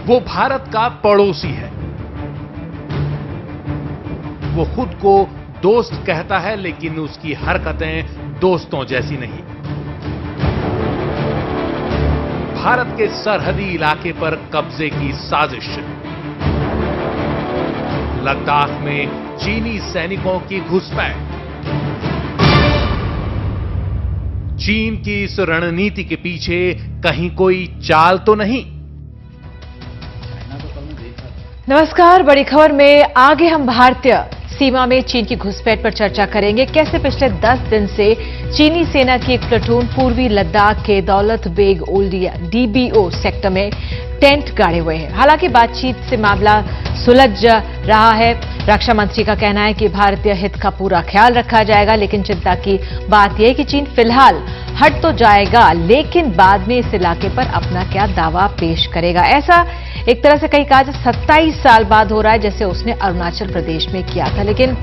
वो भारत का पड़ोसी है। वो खुद को दोस्त कहता है, लेकिन उसकी हरकतें दोस्तों जैसी नहीं। भारत के सरहदी इलाके पर कब्जे की साजिश। लद्दाख में चीनी सैनिकों की घुसपैठ। चीन की इस रणनीति के पीछे कहीं कोई चाल तो नहीं? नमस्कार, बड़ी खबर में आगे हम भारतीय सीमा में चीन की घुसपैठ पर चर्चा करेंगे। कैसे पिछले 10 दिन से चीनी सेना की एक प्लाटून पूर्वी लद्दाख के दौलत बेग ओल्डिया डीबीओ सेक्टर में टेंट गाड़े हुए हैं। हालांकि बातचीत से मामला सुलझ रहा है। रक्षा मंत्री का कहना है कि भारतीय हित का पूरा ख्याल रखा जाएगा, लेकिन चिंता की बात यह है कि चीन फिलहाल हट तो जाएगा, लेकिन बाद में इस इलाके पर अपना क्या दावा पेश करेगा। ऐसा एक तरह से कहीं कहा जाए 27 साल बाद हो रहा है, जैसे उसने अरुणाचल प्रदेश में किया था। लेकिन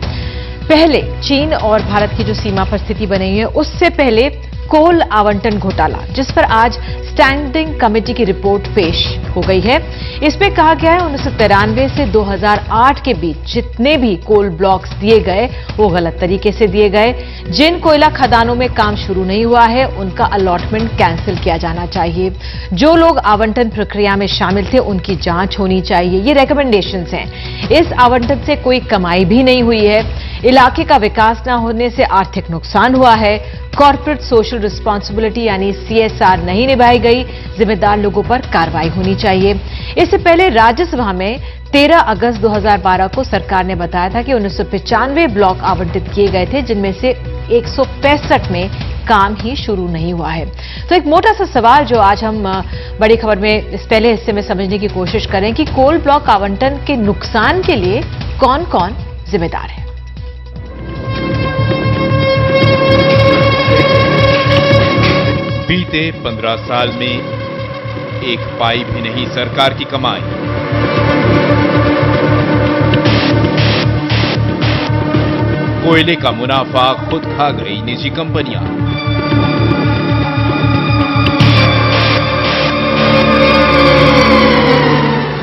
पहले चीन और भारत की जो सीमा पर स्थिति बनी है, उससे पहले कोल आवंटन घोटाला, जिस पर आज स्टैंडिंग कमेटी की रिपोर्ट पेश हो गई है। इसमें कहा गया है 1993 से 2008 के बीच जितने भी कोल ब्लॉक्स दिए गए वो गलत तरीके से दिए गए। जिन कोयला खदानों में काम शुरू नहीं हुआ है उनका अलॉटमेंट कैंसिल किया जाना चाहिए। जो लोग आवंटन प्रक्रिया में शामिल थे उनकी जांच होनी चाहिए। ये रिकमेंडेशंस हैं। इस आवंटन से कोई कमाई भी नहीं हुई है। इलाके का विकास न होने से आर्थिक नुकसान हुआ है। कॉर्पोरेट सोशल रिस्पांसिबिलिटी यानी सीएसआर नहीं निभाई गई। जिम्मेदार लोगों पर कार्रवाई होनी चाहिए। इससे पहले राज्यसभा में 13 अगस्त 2012 को सरकार ने बताया था कि 1995 ब्लॉक आवंटित किए गए थे, जिनमें से 165 में काम ही शुरू नहीं हुआ है। तो एक मोटा सा सवाल जो आज हम बड़ी खबर में इस पहले हिस्से में समझने की कोशिश करें कि कोल ब्लॉक आवंटन के नुकसान के लिए कौन कौन जिम्मेदार है। बीते 15 साल में एक पाई भी नहीं सरकार की कमाई। कोयले का मुनाफा खुद खा गई निजी कंपनियां।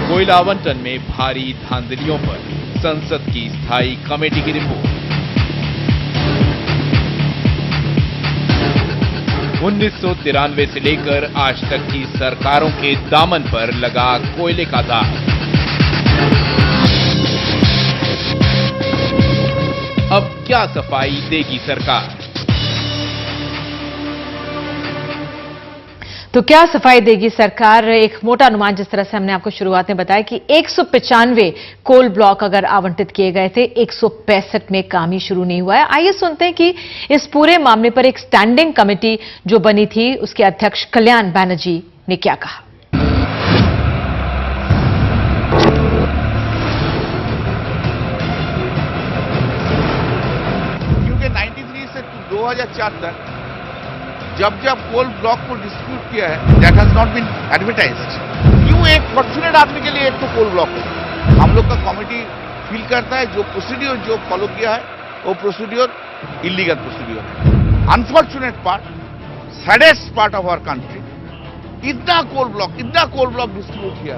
कोयला आवंटन में भारी धांधलियों पर संसद की स्थायी कमेटी की रिपोर्ट। 1993 से लेकर आज तक की सरकारों के दामन पर लगा कोयले का दाग। अब क्या सफाई देगी सरकार? तो क्या सफाई देगी सरकार? एक मोटा अनुमान जिस तरह से हमने आपको शुरुआत में बताया कि 195 कोल ब्लॉक अगर आवंटित किए गए थे, 165 में काम ही शुरू नहीं हुआ है। आइए सुनते हैं कि इस पूरे मामले पर एक स्टैंडिंग कमेटी जो बनी थी उसके अध्यक्ष कल्याण बैनर्जी ने क्या कहा। क्योंकि 93 से 2004 तक जब जब कोल ब्लॉक को डिस्प्यूट किया है, that has not been advertised. क्यों एक फॉर्चुनेट आदमी के लिए एक तो कोल ब्लॉक है? हम लोग का कमिटी फील करता है जो प्रोसीड्यूर जो फॉलो किया है वो प्रोसीड्यूर इलीगल प्रोसीड्यूर है। Unfortunate part, saddest part of our country, इतना कोल ब्लॉक डिस्ट्रीब्यूट किया,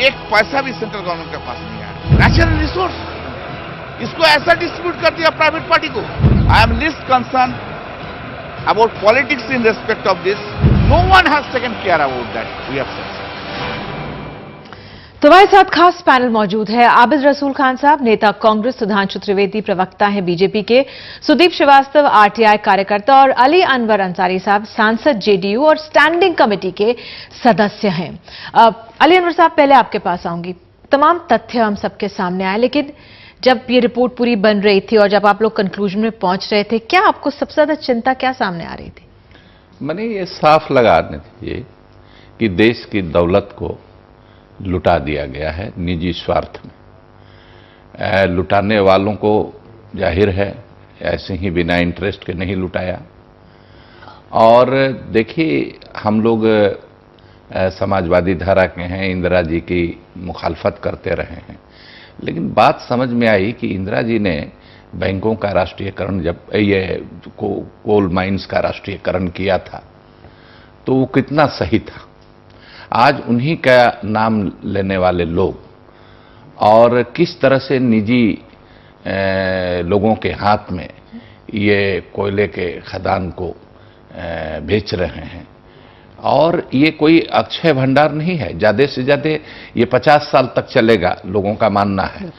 एक पैसा भी सेंट्रल गवर्नमेंट के पास नहीं आया। नेचुरल रिसोर्स, इसको ऐसा डिस्ट्रीब्यूट कर दिया प्राइवेट पार्टी को। I am list concern about politics in respect of this. No one has taken care about that. We have said. तो हमारे साथ खास पैनल मौजूद है। आबिद रसूल खान साहब, नेता कांग्रेस, सुधांशु त्रिवेदी, प्रवक्ता हैं बीजेपी के, सुदीप श्रीवास्तव, आरटीआई कार्यकर्ता, और अली अनवर अंसारी साहब, सांसद जेडीयू और स्टैंडिंग कमेटी के सदस्य हैं। अली अनवर साहब, पहले आपके पास आऊंगी। तमाम तथ्य हम सबके सामने आए, लेकिन जब ये रिपोर्ट पूरी बन रही थी और जब आप लोग कंक्लूजन में पहुंच रहे थे, क्या आपको सबसे ज्यादा चिंता क्या सामने आ रही थी? मैंने ये साफ लगाने चाहिए कि देश की दौलत को लुटा दिया गया है निजी स्वार्थ में। लुटाने वालों को जाहिर है ऐसे ही बिना इंटरेस्ट के नहीं लुटाया। और देखिए, हम लोग समाजवादी धारा के हैं, इंदिरा जी की मुखालफत करते रहे हैं, लेकिन बात समझ में आई कि इंदिरा जी ने बैंकों का राष्ट्रीयकरण, जब ये कोल माइंस का राष्ट्रीयकरण किया था, तो वो कितना सही था। आज उन्हीं का नाम लेने वाले लोग और किस तरह से निजी लोगों के हाथ में ये कोयले के खदान को बेच रहे हैं। और ये कोई अक्षय भंडार नहीं है, ज्यादा से ज्यादा ये 50 साल तक चलेगा, लोगों का मानना है।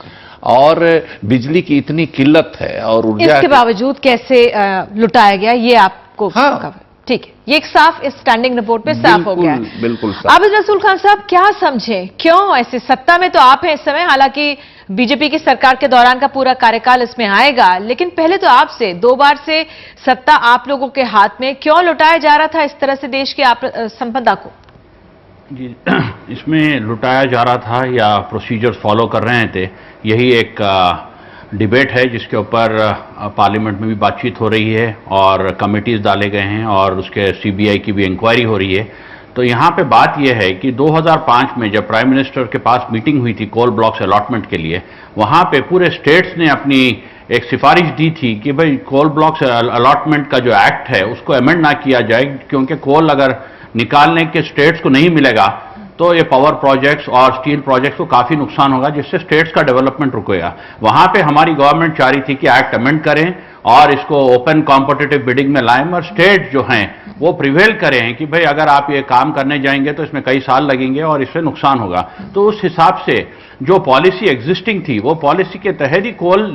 और बिजली की इतनी किल्लत है और ऊर्जा इसके बावजूद कैसे लुटाया गया ये आपको हाँ, ठीक है, ये एक साफ इस स्टैंडिंग रिपोर्ट पे साफ हो गया है। बिल्कुल आबिद रसूल खान साहब, क्या समझे, क्यों ऐसे, सत्ता में तो आप हैं इस समय, हालांकि बीजेपी की सरकार के दौरान का पूरा कार्यकाल इसमें आएगा, लेकिन पहले तो आपसे 2 बार से सत्ता आप लोगों के हाथ में, क्यों लुटाया जा रहा था इस तरह से देश की संपदा को? जी, इसमें लुटाया जा रहा था या प्रोसीजर्स फॉलो कर रहे थे, यही एक डिबेट है जिसके ऊपर पार्लियामेंट में भी बातचीत हो रही है और कमिटीज डाले गए हैं और उसके सीबीआई की भी इंक्वायरी हो रही है। तो यहाँ पे बात यह है कि 2005 में जब प्राइम मिनिस्टर के पास मीटिंग हुई थी कोल ब्लॉक्स अलॉटमेंट के लिए, वहाँ पे पूरे स्टेट्स ने अपनी एक सिफारिश दी थी कि भाई कोल ब्लॉक्स अलॉटमेंट का जो एक्ट है उसको अमेंड ना किया जाए, क्योंकि कोल अगर निकालने के स्टेट्स को नहीं मिलेगा तो ये पावर प्रोजेक्ट्स और स्टील प्रोजेक्ट्स को काफी नुकसान होगा, जिससे स्टेट्स का डेवलपमेंट रुकेगा। वहां पे हमारी गवर्नमेंट चाह रही थी कि एक्ट अमेंड करें और इसको ओपन कॉम्पिटिटिव बिडिंग में लाएं, और स्टेट जो हैं वो प्रिवेल करें कि भाई अगर आप ये काम करने जाएंगे तो इसमें कई साल लगेंगे और इससे नुकसान होगा। तो उस हिसाब से जो पॉलिसी एग्जिस्टिंग थी वो पॉलिसी के तहत ही कोल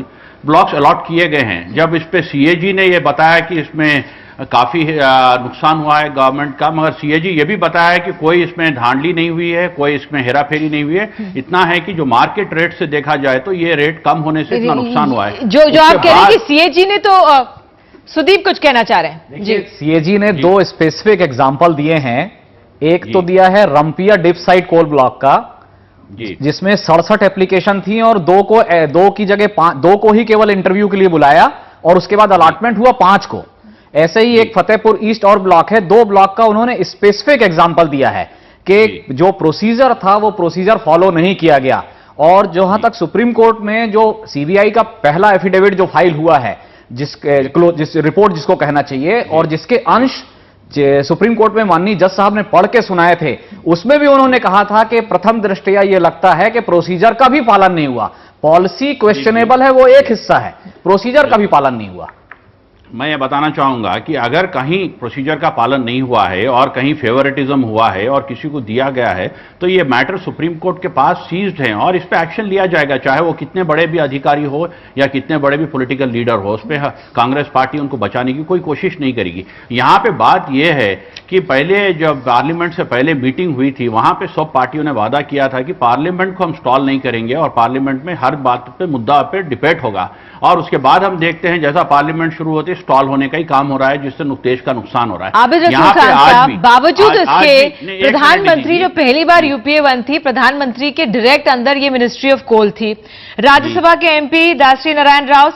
ब्लॉक्स अलॉट किए गए हैं। जब इस पे सीएजी ने ये बताया कि इसमें काफी नुकसान हुआ है गवर्नमेंट का, मगर सीएजी ये भी बताया है कि कोई इसमें धांधली नहीं हुई है, कोई इसमें हेराफेरी नहीं हुई है। इतना है कि जो मार्केट रेट से देखा जाए तो ये रेट कम होने से इतना नुकसान हुआ है। जो आप कह रहे हैं कि सीएजी ने, तो सुदीप कुछ कहना चाह रहे हैं जी। सीएजी ने 2 स्पेसिफिक एग्जांपल दिए हैं। एक तो दिया है रंपिया डिप साइट कोल ब्लॉक का, जिसमें 67 एप्लीकेशन थी और 2 की जगह 2 को ही केवल इंटरव्यू के लिए बुलाया और उसके बाद अलॉटमेंट हुआ 5 को। ऐसे ही एक फतेहपुर ईस्ट और ब्लॉक है, 2 ब्लॉक का उन्होंने स्पेसिफिक एग्जांपल दिया है कि जो प्रोसीजर था वो प्रोसीजर फॉलो नहीं किया गया। और जहां तक सुप्रीम कोर्ट में जो सीबीआई का पहला एफिडेविट जो फाइल हुआ है, जिस रिपोर्ट जिसको कहना चाहिए, और जिसके अंश सुप्रीम कोर्ट में माननीय जज साहब ने पढ़ के सुनाए थे, उसमें भी उन्होंने कहा था कि प्रथम दृष्टया यह लगता है कि प्रोसीजर का भी पालन नहीं हुआ। पॉलिसी क्वेश्चनेबल है, वो एक हिस्सा है, प्रोसीजर का भी पालन नहीं हुआ। मैं ये बताना चाहूंगा कि अगर कहीं प्रोसीजर का पालन नहीं हुआ है और कहीं फेवरेटिज्म हुआ है और किसी को दिया गया है तो ये मैटर सुप्रीम कोर्ट के पास सीज्ड है और इस पे एक्शन लिया जाएगा, चाहे वो कितने बड़े भी अधिकारी हो या कितने बड़े भी पॉलिटिकल लीडर हो। उस पर कांग्रेस पार्टी उनको बचाने की कोई कोशिश नहीं करेगी। यहाँ पे बात यह है कि पहले जब पार्लियामेंट से पहले मीटिंग हुई थी, वहां पे सब पार्टियों ने वादा किया था कि पार्लियामेंट को हम स्टॉल नहीं करेंगे और पार्लियामेंट में हर बात पे मुद्दा पे डिबेट होगा। और उसके बाद हम देखते हैं जैसा पार्लियामेंट शुरू होती है स्टॉल होने का ही काम हो रहा है, जिससे देश का नुकसान हो रहा है। आबिद रसूल खान साहब, बावजूद इसके प्रधानमंत्री जो पहली बार यूपीए 1 थी, प्रधानमंत्री के डायरेक्ट अंदर ये मिनिस्ट्री ऑफ कोल थी। राज्यसभा के एमपी दासरी नारायण राव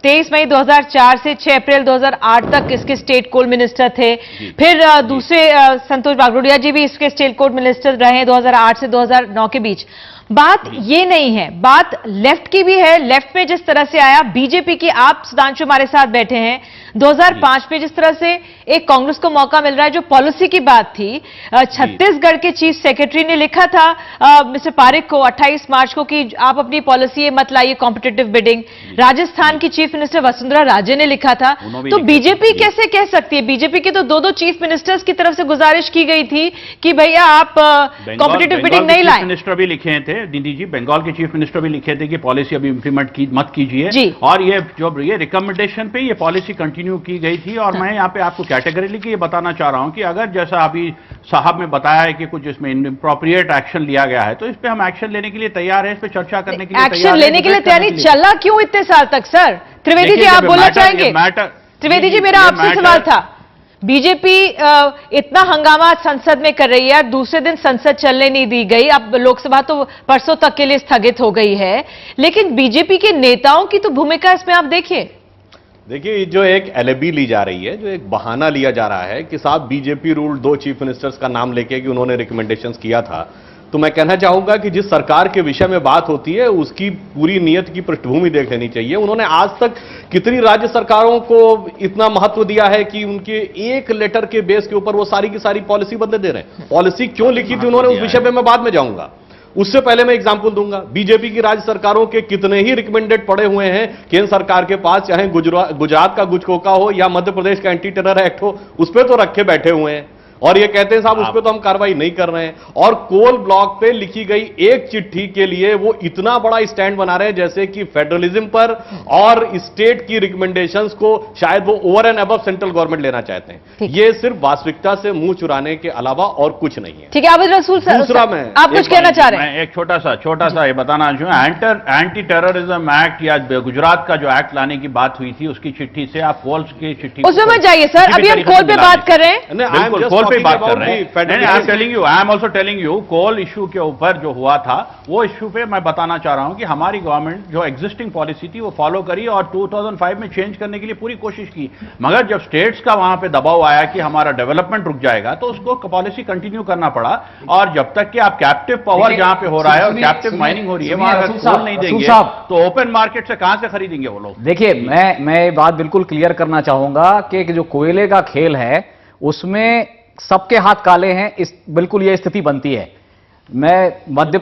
23 मई 2004 से 6 अप्रैल 2008 तक इसके स्टेट कोल मिनिस्टर थे। फिर दूसरे संतोष बागड़ोडिया जी भी इसके स्टेट कोल मिनिस्टर रहे 2008 से 2009 के बीच। बात ये नहीं है, बात लेफ्ट की भी है। लेफ्ट में जिस तरह से आया बीजेपी की, आप सुधांशु हमारे साथ बैठे हैं, 2005 में जिस तरह से एक कांग्रेस को मौका मिल रहा है, जो पॉलिसी की बात थी, छत्तीसगढ़ के चीफ सेक्रेटरी ने लिखा था मिस्टर पारिक को 28 मार्च को कि आप अपनी पॉलिसी मत लाइए कॉम्पिटिटिव बिडिंग। राजस्थान की चीफ मिनिस्टर वसुंधरा राजे ने लिखा था। तो बीजेपी कैसे कह सकती है? बीजेपी के तो 2 चीफ मिनिस्टर्स की तरफ से गुजारिश की गई थी कि भैया आप कॉम्पिटिटिव बिडिंग नहीं लाएं। मिनिस्टर भी लिखे थे दीदी जी, बंगाल के चीफ मिनिस्टर भी लिखे थे कि पॉलिसी अभी इंप्लीमेंट मत कीजिए, और ये जो ये रिकमेंडेशन पे ये पॉलिसी कंटिन्यू की गई थी। और मैं यहाँ पे आपको कैटेगरीली ये बताना चाह रहा हूं कि अगर जैसा अभी साहब ने बताया है कि कुछ इसमें इनअप्रोप्रिएट एक्शन लिया गया है, तो इस पे हम एक्शन लेने के लिए तैयार है, इस पे चर्चा करने के लिए तैयार है। एक्शन लेने के लिए तैयारी चला क्यों इतने साल तक? सर त्रिवेदी जी, आप बोलना चाहेंगे? त्रिवेदी जी, मेरा आपसे सवाल था, बीजेपी इतना हंगामा संसद में कर रही है, दूसरे दिन संसद चलने नहीं दी गई, अब लोकसभा तो परसों तक के लिए स्थगित हो गई है, लेकिन बीजेपी के नेताओं की तो भूमिका इसमें आप देखिए जो एक एलएबी ली जा रही है, जो एक बहाना लिया जा रहा है कि साहब बीजेपी रूल 2 चीफ मिनिस्टर्स का नाम लेके कि उन्होंने रिकमेंडेशंस किया था, तो मैं कहना चाहूंगा कि जिस सरकार के विषय में बात होती है उसकी पूरी नीयत की पृष्ठभूमि देख लेनी चाहिए। उन्होंने आज तक कितनी राज्य सरकारों को इतना महत्व दिया है कि उनके एक लेटर के बेस के ऊपर वो सारी की सारी पॉलिसी बदले दे रहे हैं। पॉलिसी क्यों लिखी थी उन्होंने, उस विषय पे मैं बाद में जाऊंगा। उससे पहले मैं एग्जांपल दूंगा, बीजेपी की राज्य सरकारों के कितने ही रिकमेंडेड पड़े हुए हैं केंद्र सरकार के पास, चाहे गुजरात का गुजकोका हो या मध्य प्रदेश का एंटी टेरर एक्ट हो, उस पर तो रखे बैठे हुए हैं और ये कहते हैं साहब उस पर तो हम कार्रवाई नहीं कर रहे हैं। और कोल ब्लॉक पे लिखी गई एक चिट्ठी के लिए वो इतना बड़ा स्टैंड बना रहे हैं जैसे कि फेडरलिज्म पर और स्टेट की रिकमेंडेशंस को शायद वो over and above central government लेना चाहते हैं। ये सिर्फ वास्तविकता से मुंह चुराने के अलावा और कुछ नहीं है। ठीक है आबिद रसूल सर, दूसरा मैं आप कुछ कहना चाह रहे हैं? मैं एक छोटा सा ये बताना चाहूंगा, एंटी टेररिज्म एक्ट या गुजरात का जो एक्ट लाने की बात हुई थी उसकी चिट्ठी से आप कोल्स की चिट्ठी उसमें मत जाइए सर, अभी हम कोल पे बात कर रहे हैं। पे बात कर रहे हैं। I am also telling you coal issue के ऊपर जो हुआ था वो इशू पे मैं बताना चाह रहा हूं कि हमारी गवर्नमेंट जो एग्जिस्टिंग पॉलिसी थी वो फॉलो करी और 2005 में चेंज करने के लिए पूरी कोशिश की, मगर जब स्टेट्स का वहां पे दबाव आया कि हमारा डेवलपमेंट रुक जाएगा तो उसको पॉलिसी कंटिन्यू करना पड़ा। और जब तक कि आप कैप्टिव पावर जहां पे हो रहा है और कैप्टिव माइनिंग हो रही है वहां अगर कोल नहीं देंगे तो ओपन मार्केट से कहां से खरीदेंगे वो लोग? देखिए मैं ये बात बिल्कुल क्लियर करना चाहूंगा कि जो कोयले का खेल है उसमें सबके हाथ काले हैं, बिल्कुल यह स्थिति बनती है।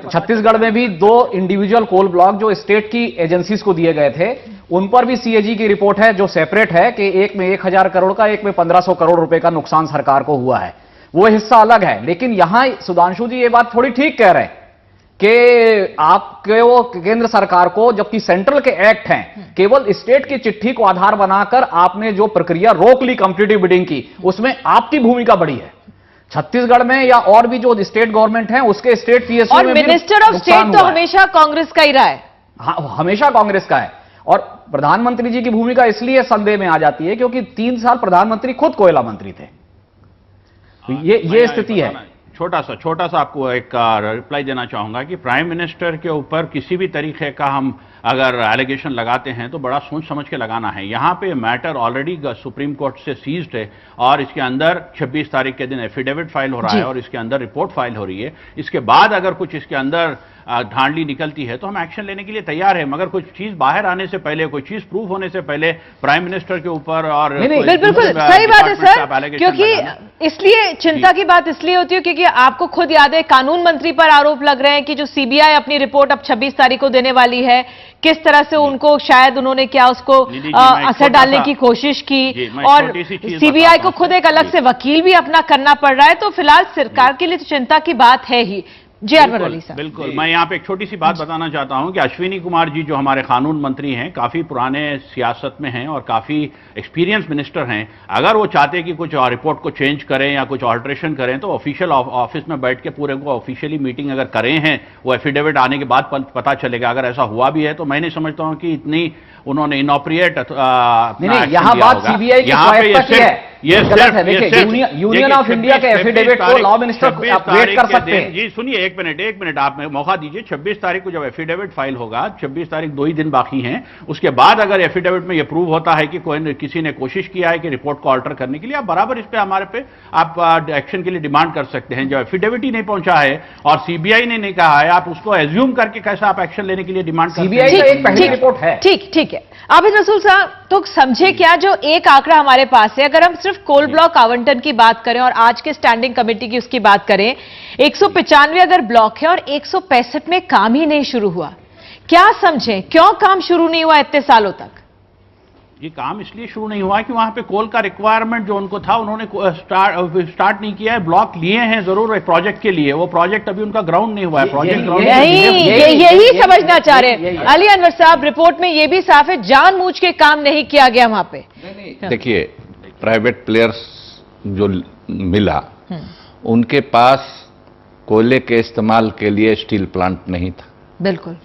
छत्तीसगढ़ में भी 2 इंडिविजुअल कोल ब्लॉक जो स्टेट की एजेंसीज को दिए गए थे उन पर भी सीएजी की रिपोर्ट है जो सेपरेट है कि एक में 1000 करोड़ का, एक में 1500 करोड़ रुपए का नुकसान सरकार को हुआ है, वो हिस्सा अलग है। लेकिन यहां सुधांशु जी ये बात थोड़ी ठीक कह रहे हैं कि आपके वो केंद्र सरकार को, जबकि सेंट्रल के एक्ट हैं, केवल स्टेट की चिट्ठी को आधार बनाकर आपने जो प्रक्रिया रोक ली कॉम्पिटिटिव बिडिंग की, उसमें आपकी भूमिका बड़ी है। छत्तीसगढ़ में या और भी जो स्टेट गवर्नमेंट हैं उसके स्टेट पीएसयू और मिनिस्टर ऑफ स्टेट तो हमेशा कांग्रेस का ही रहा है। हाँ, हमेशा कांग्रेस का है। और प्रधानमंत्री जी की भूमिका इसलिए संदेह में आ जाती है क्योंकि 3 साल प्रधानमंत्री खुद कोयला मंत्री थे। ये स्थिति है। छोटा सा आपको एक रिप्लाई देना चाहूंगा कि प्राइम मिनिस्टर के ऊपर किसी भी तरीके का हम अगर एलिगेशन लगाते हैं तो बड़ा सोच समझ के लगाना है। यहां पे मैटर ऑलरेडी सुप्रीम कोर्ट से सीज्ड है और इसके अंदर 26 तारीख के दिन एफिडेविट फाइल हो रहा है और इसके अंदर रिपोर्ट फाइल हो रही है। इसके बाद अगर कुछ इसके अंदर धांधली निकलती है तो हम एक्शन लेने के लिए तैयार है, मगर कुछ चीज बाहर आने से पहले, कोई चीज प्रूव होने से पहले प्राइम मिनिस्टर के ऊपर और बिल्कुल सही बात है सर, क्योंकि इसलिए चिंता की बात इसलिए होती है क्योंकि आपको खुद याद है कानून मंत्री पर आरोप लग रहे हैं कि जो सीबीआई अपनी रिपोर्ट अब 26 तारीख को देने वाली है, किस तरह से उनको शायद उन्होंने क्या उसको असर डालने की कोशिश की और सीबीआई को खुद एक अलग से वकील भी अपना करना पड़ रहा है। तो फिलहाल सरकार के लिए तो चिंता की बात है ही। जी अरवर अली साहब। बिल्कुल, मैं यहाँ पे एक छोटी सी बात बताना चाहता हूँ कि अश्विनी कुमार जी जो हमारे कानून मंत्री हैं, काफी पुराने सियासत में हैं और काफी एक्सपीरियंस मिनिस्टर हैं। अगर वो चाहते कि कुछ रिपोर्ट को चेंज करें या कुछ ऑल्ट्रेशन करें तो ऑफिशियल ऑफिस में बैठ के पूरे को ऑफिशियली मीटिंग अगर करें हैं, वो एफिडेविट आने के बाद पता चलेगा। अगर ऐसा हुआ भी है तो मैं नहीं समझता हूँ कि इतनी उन्होंने इनऑपरिएट यहाँ बात सीबीआई की स्वायत्तता की है, ये गलत है। देखिए यूनियन ऑफ इंडिया के एफिडेविट को लॉ मिनिस्टर अपडेट कर सकते हैं। जी सुनिए, एक मिनट आप मौका दीजिए। 26 तारीख को जब एफिडेविट फाइल होगा, 26 तारीख 2 ही दिन बाकी हैं, उसके बाद अगर एफिडेविट में यह प्रूव होता है कि किसी ने कोशिश किया है कि रिपोर्ट को ऑल्टर करने के लिए, आप बराबर इस पे हमारे पे आप एक्शन के लिए डिमांड कर सकते हैं। जब एफिडेविट ही नहीं पहुंचा है और सीबीआई ने नहीं कहा है, आप उसको एज्यूम करके कैसे आप एक्शन लेने के लिए डिमांड कर सकते हैं? सीबीआई का एक पहली रिपोर्ट है। ठीक है आबिद रसूल साहब, तो समझे क्या जो एक आंकड़ा हमारे पास है, अगर हम सिर्फ कोल ब्लॉक आवंटन की बात करें और आज के स्टैंडिंग कमेटी की उसकी बात करें, 195 अगर ब्लॉक है और 165 में काम ही नहीं शुरू हुआ, क्या समझें क्यों काम शुरू नहीं हुआ इतने सालों तक? ये काम इसलिए शुरू नहीं हुआ कि वहां पे कोल का रिक्वायरमेंट जो उनको था उन्होंने स्टार्ट नहीं किया है। ब्लॉक लिए हैं जरूर एक प्रोजेक्ट के लिए, वो प्रोजेक्ट अभी उनका ग्राउंड नहीं हुआ है। प्रोजेक्ट यही समझना चाह रहे हैं अली अनवर साहब। रिपोर्ट में ये भी साफ है जानबूझ के काम नहीं किया गया वहां पे। देखिए, प्राइवेट प्लेयर्स जो मिला उनके पास कोयले के इस्तेमाल के लिए स्टील प्लांट नहीं था। बिल्कुल,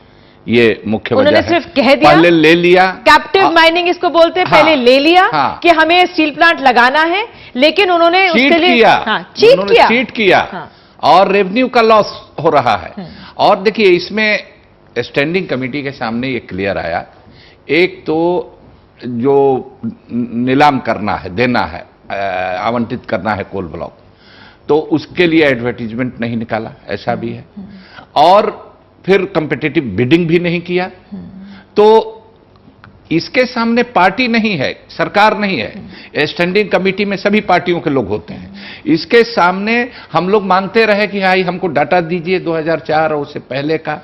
ये मुख्य वजह उन्होंने सिर्फ कह दिया, पहले ले लिया, कैप्टिव माइनिंग इसको बोलते हैं। पहले ले लिया कि हमें स्टील प्लांट लगाना है, लेकिन उन्होंने उसके लिए चीट किया और रेवेन्यू का लॉस हो रहा है। और देखिए, इसमें स्टैंडिंग कमेटी के सामने ये क्लियर आया, एक तो जो नीलाम करना है, देना है, आवंटित करना है कोल ब्लॉक, तो उसके लिए एडवर्टीजमेंट नहीं निकाला, ऐसा भी है। और फिर कॉम्पिटिटिव बिडिंग भी नहीं किया। तो इसके सामने पार्टी नहीं है, सरकार नहीं है, स्टैंडिंग कमेटी में सभी पार्टियों के लोग होते हैं। इसके सामने हम लोग मांगते रहे कि भाई हमको डाटा दीजिए 2004 और उससे पहले का,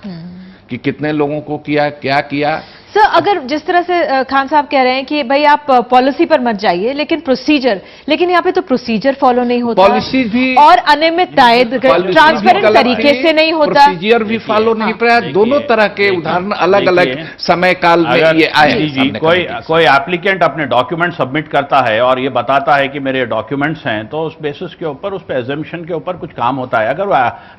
कि कितने लोगों को किया, क्या किया। सर, अगर जिस तरह से खान साहब कह रहे हैं कि भाई आप पॉलिसी पर मत जाइए, लेकिन प्रोसीजर, लेकिन यहाँ पे तो प्रोसीजर फॉलो नहीं होता, पॉलिसी भी और अनियमितताएं ट्रांसपेरेंट तरीके से नहीं होता, प्रोसीजर भी फॉलो नहीं किया। दोनों तरह के उदाहरण अलग अलग समय काल में ये आए। कोई एप्लीकेंट अपने डॉक्यूमेंट सबमिट करता है और ये बताता है कि मेरे डॉक्यूमेंट्स हैं, तो उस बेसिस के ऊपर, उस पे एजम्पशन के ऊपर कुछ काम होता है। अगर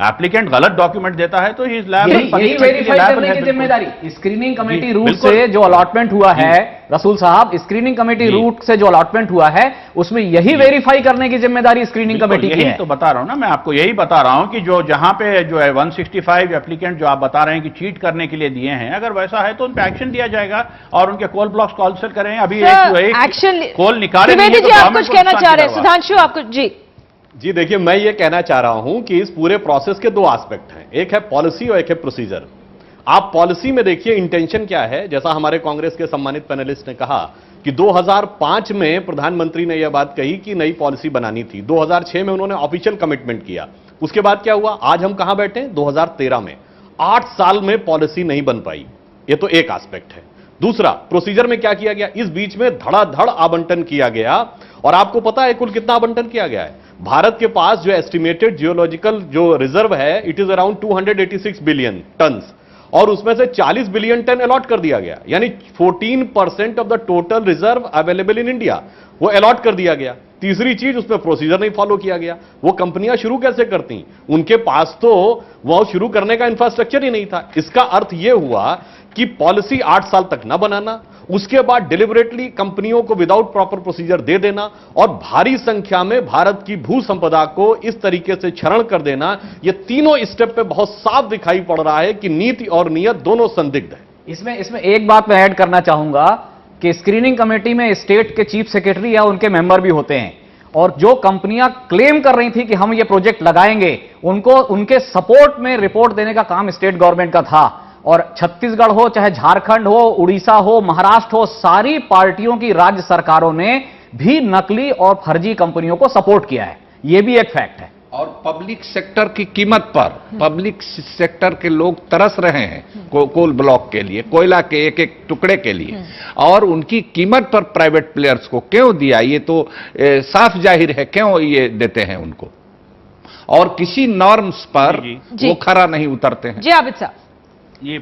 एप्लीकेंट गलत डॉक्यूमेंट देता है तो ही इज लायबल। जिम्मेदारी स्क्रीनिंग कमेटी रूल से जो अलॉटमेंट हुआ है, रसूल साहब, स्क्रीनिंग कमेटी रूट से जो अलॉटमेंट हुआ है उसमें यही वेरीफाई करने की जिम्मेदारी स्क्रीनिंग कमेटी की है। तो बता रहा हूं ना, मैं आपको यही बता रहा हूं कि जो जहां पे जो है 165 एप्लीकेंट जो आप बता रहे हैं कि चीट करने के लिए दिए हैं, अगर वैसा है तो उन पे एक्शन लिया जाएगा और उनके कोल ब्लॉक्स कैंसिल करें। अभी एक्शन कोल निकाले। आप कुछ कहना चाह रहे हैं सुधांशु? आपको जी देखिए, मैं ये कहना चाह रहा हूं कि इस पूरे प्रोसेस के दो एस्पेक्ट हैं, एक है पॉलिसी और एक है प्रोसीजर। आप पॉलिसी में देखिए इंटेंशन क्या है। जैसा हमारे कांग्रेस के सम्मानित पैनलिस्ट ने कहा कि 2005 में प्रधानमंत्री ने यह बात कही कि नई पॉलिसी बनानी थी, 2006 में उन्होंने ऑफिशियल कमिटमेंट किया। उसके बाद क्या हुआ, आज हम कहां बैठे हैं 2013 में, 8 साल में पॉलिसी नहीं बन पाई। यह तो एक एस्पेक्ट है। दूसरा, प्रोसीजर में क्या किया गया, इस बीच में धड़ाधड़ आवंटन किया गया। और आपको पता है कुल कितना आवंटन किया गया है? भारत के पास जो एस्टिमेटेड जियोलॉजिकल जो रिजर्व है, it is around 286 billion turns, और उसमें से 40 बिलियन टन अलॉट कर दिया गया, यानी 14% of the total reserve available in India वो अलॉट कर दिया गया। तीसरी चीज, उसमें प्रोसीजर नहीं फॉलो किया गया। वो कंपनियां शुरू कैसे करती, उनके पास तो वो शुरू करने का इंफ्रास्ट्रक्चर ही नहीं था। इसका अर्थ यह हुआ कि पॉलिसी 8 साल तक ना बनाना, उसके बाद डिलिबरेटली कंपनियों को विदाउट प्रॉपर प्रोसीजर दे देना और भारी संख्या में भारत की भू संपदा को इस तरीके से क्षरण कर देना, ये तीनों स्टेप पे बहुत साफ दिखाई पड़ रहा है कि नीति और नियत दोनों संदिग्ध है। इसमें एक बात मैं ऐड करना चाहूंगा कि स्क्रीनिंग कमेटी में स्टेट के चीफ सेक्रेटरी या उनके मेंबर भी होते हैं, और जो कंपनियां क्लेम कर रही थी कि हम ये प्रोजेक्ट लगाएंगे, उनको उनके सपोर्ट में रिपोर्ट देने का काम स्टेट गवर्नमेंट का था। और छत्तीसगढ़ हो, चाहे झारखंड हो, उड़ीसा हो, महाराष्ट्र हो, सारी पार्टियों की राज्य सरकारों ने भी नकली और फर्जी कंपनियों को सपोर्ट किया है। यह भी एक फैक्ट है। और पब्लिक सेक्टर की कीमत पर पब्लिक सेक्टर के लोग तरस रहे हैं कोल ब्लॉक के लिए, कोयला के एक एक टुकड़े के लिए, और उनकी कीमत पर प्राइवेट प्लेयर्स को क्यों दिया, ये तो साफ जाहिर है क्यों ये देते हैं उनको, और किसी नॉर्म्स पर वो खरा नहीं उतरते हैं। जी आबिद साहब, ये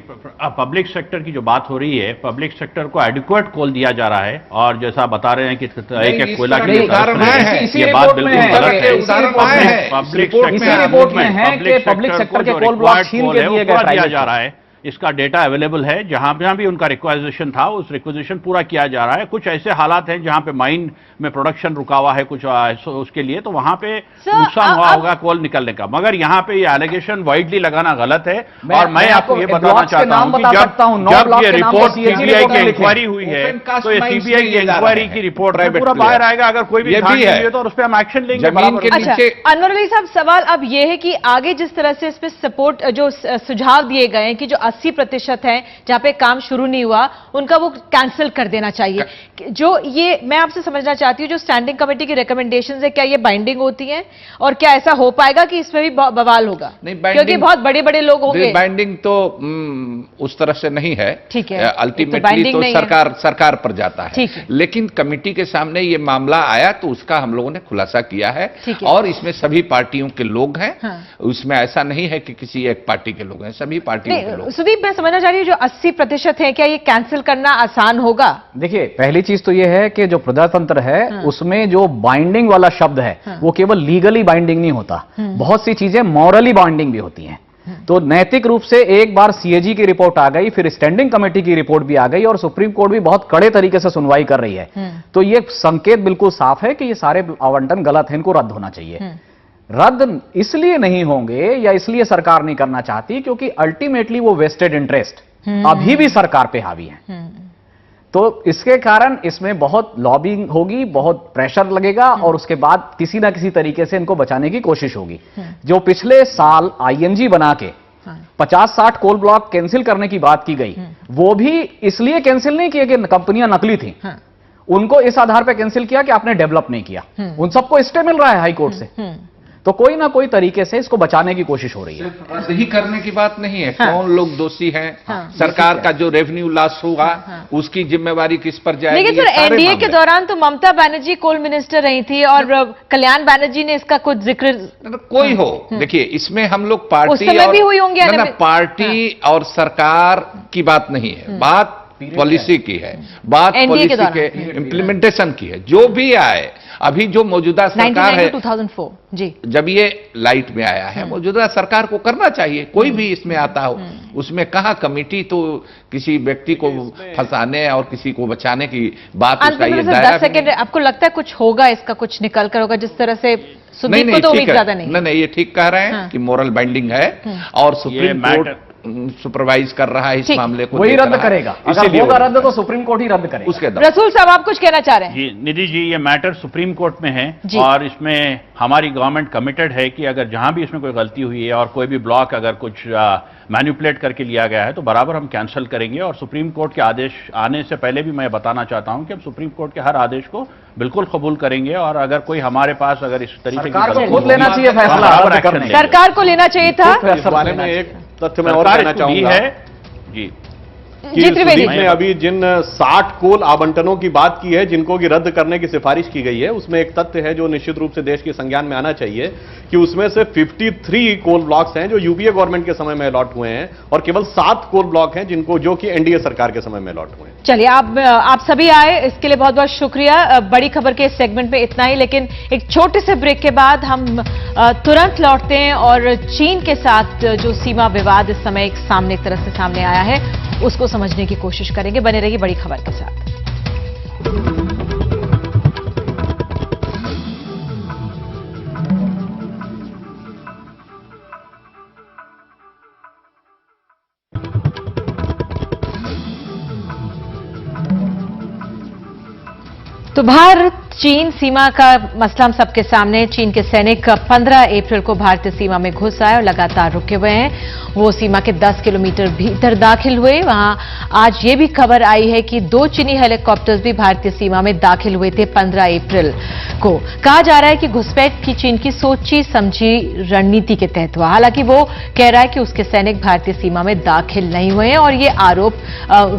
पब्लिक सेक्टर की जो बात हो रही है, पब्लिक सेक्टर को एडिक्वेट कोल दिया जा रहा है, और जैसा बता रहे हैं कि एक कोयला के उदाहरण है, ये बात बिल्कुल गलत है। पब्लिक सेक्टर के कोल ब्लॉक छीन के दिया जा रहा है, इसका डेटा अवेलेबल है। जहां भी उनका रिक्वाजिशन था, उस रिक्वाजिशन पूरा किया जा रहा है। कुछ ऐसे हालात हैं जहां पे माइन में प्रोडक्शन रुका हुआ है कुछ उसके लिए, तो वहां पे नुकसान हुआ होगा कोल निकलने का। मगर यहां पे ये एलिगेशन वाइडली लगाना गलत है। और मैं आपको ये बताना चाहता हूं कि जब ये रिपोर्ट सीबीआई की इंक्वायरी हुई है, तो ये सीबीआई की इंक्वायरी की रिपोर्ट पूरा बाहर आएगा। अगर कोई भी है तो उस पर हम एक्शन लेंगे। अनवर अली साहब, सवाल अब ये है कि आगे जिस तरह से इस पे सपोर्ट जो सुझाव दिए गए हैं कि जो 80% है जहां पे काम शुरू नहीं हुआ, उनका वो कैंसिल कर देना चाहिए। जो ये मैं आपसे समझना चाहती हूं, जो स्टैंडिंग कमेटी की रिकमेंडेशंस है, क्या ये बाइंडिंग होती हैं, और क्या ऐसा हो पाएगा कि इसमें भी बवाल होगा? नहीं, क्योंकि बहुत बड़े बड़े लोग होंगे। बाइंडिंग तो उस तरह से नहीं है, ठीक है, अल्टीमेटली तो सरकार पर जाता है। लेकिन कमेटी के सामने ये मामला आया तो उसका हम लोगों ने खुलासा किया है, और इसमें सभी पार्टियों के लोग हैं। उसमें ऐसा नहीं है कि किसी एक पार्टी के लोग हैं, सभी पार्टियों के लोग। सुदीप, मैं समझना चाह रही हूँ, जो 80% है, क्या ये कैंसिल करना आसान होगा? देखिए, पहली चीज तो यह है कि जो प्रजातंत्र है उसमें जो बाइंडिंग वाला शब्द है वो केवल लीगली बाइंडिंग नहीं होता, बहुत सी चीजें मॉरली बाइंडिंग भी होती हैं। तो नैतिक रूप से एक बार सीएजी की रिपोर्ट आ गई, फिर स्टैंडिंग कमेटी की रिपोर्ट भी आ गई, और सुप्रीम कोर्ट भी बहुत कड़े तरीके से सुनवाई कर रही है। तो ये संकेत बिल्कुल साफ है कि ये सारे आवंटन गलत हैं, इनको रद्द होना चाहिए। रद्द इसलिए नहीं होंगे या इसलिए सरकार नहीं करना चाहती क्योंकि अल्टीमेटली वो वेस्टेड इंटरेस्ट अभी भी सरकार पे हावी है। तो इसके कारण इसमें बहुत लॉबिंग होगी, बहुत प्रेशर लगेगा और उसके बाद किसी ना किसी तरीके से इनको बचाने की कोशिश होगी। जो पिछले साल आईएनजी बना के 50-60 कोल ब्लॉक कैंसिल करने की बात की गई, वो भी इसलिए कैंसिल नहीं किए कि कंपनियां नकली थी, उनको इस आधार पर कैंसिल किया कि आपने डेवलप नहीं किया। उन सबको स्टे मिल रहा है हाई कोर्ट से। तो कोई ना कोई तरीके से इसको बचाने की कोशिश हो रही है। सिर्फ ही करने की बात नहीं है, कौन लोग दोषी हैं, सरकार का जो रेवेन्यू लॉस हुआ उसकी जिम्मेवारी किस पर जाएगी। लेकिन सर एनडीए के दौरान तो ममता बनर्जी कोल मिनिस्टर रही थी और कल्याण बनर्जी ने इसका कुछ जिक्र कोई हो। देखिए इसमें हम लोग पार्टी उस समय भी हुई होंगी पार्टी और सरकार की बात नहीं है, बात पॉलिसी की है, बात पॉलिसी के इम्प्लीमेंटेशन की है। जो भी आए, अभी जो मौजूदा सरकार है 2004 जी, जब ये लाइट में आया है, मौजूदा सरकार को करना चाहिए। कोई भी इसमें आता हो, उसमें कहां कमेटी तो किसी व्यक्ति को फंसाने और किसी को बचाने की बात उसका ये 10 सेकंड। आपको लगता है कुछ होगा, इसका कुछ निकल कर होगा, जिस तरह से सुदीप को तो उम्मीद ज्यादा नहीं। नहीं, ये ठीक कह रहे हैं कि मोरल बाइंडिंग है और सुप्रीम कोर्ट सुपरवाइज कर रहा है इस मामले को, वही रद्द करेगा। अगर होगा रद्द तो सुप्रीम कोर्ट ही रद्द करेगा उसके। रसूल साहब आप कुछ कहना चाह रहे हैं? जी निधि जी, ये मैटर सुप्रीम कोर्ट में है और इसमें हमारी गवर्नमेंट कमिटेड है कि अगर जहां भी इसमें कोई गलती हुई है और कोई भी ब्लॉक अगर कुछ मैनिपुलेट करके लिया गया है तो बराबर हम कैंसिल करेंगे। और सुप्रीम कोर्ट के आदेश आने से पहले भी मैं बताना चाहता हूं कि हम सुप्रीम कोर्ट के हर आदेश को बिल्कुल कबूल करेंगे और अगर कोई हमारे पास अगर इस तरीके की खुद लेना चाहिए फैसला, सरकार को लेना चाहिए था। इस बारे में एक तथ्य मैं और कहना चाहूंगा है जी कि सुदीप ने अभी जिन 60 कोल आवंटनों की बात की है जिनको की रद्द करने की सिफारिश की गई है, उसमें एक तथ्य है जो निश्चित रूप से देश के संज्ञान में आना चाहिए कि उसमें से 53 कोल ब्लॉक्स हैं जो यूपीए गवर्नमेंट के समय में अलॉट हुए हैं और केवल 7 कोल ब्लॉक हैं जिनको जो कि एनडीए सरकार के समय में अलॉट हुए हैं। चलिए आप सभी आए इसके लिए बहुत बहुत शुक्रिया। बड़ी खबर के इस सेगमेंट में इतना ही, लेकिन एक छोटे से ब्रेक के बाद हम तुरंत लौटते हैं और चीन के साथ जो सीमा विवाद इस समय एक तरह से सामने आया है उसको समझने की कोशिश करेंगे। बने रहिए बड़ी खबर के साथ। तो भारत चीन सीमा का मसला हम सबके सामने। चीन के सैनिक 15 अप्रैल को भारतीय सीमा में घुस आए और लगातार रुके हुए हैं। वो सीमा के 10 किलोमीटर भीतर दाखिल हुए। वहां आज ये भी खबर आई है कि 2 चीनी हेलीकॉप्टर्स भी भारतीय सीमा में दाखिल हुए थे 15 अप्रैल को। कहा जा रहा है कि घुसपैठ की चीन की सोची समझी रणनीति के तहत हुआ। हालांकि वो कह रहा है कि उसके सैनिक भारतीय सीमा में दाखिल नहीं हुए हैं और ये आरोप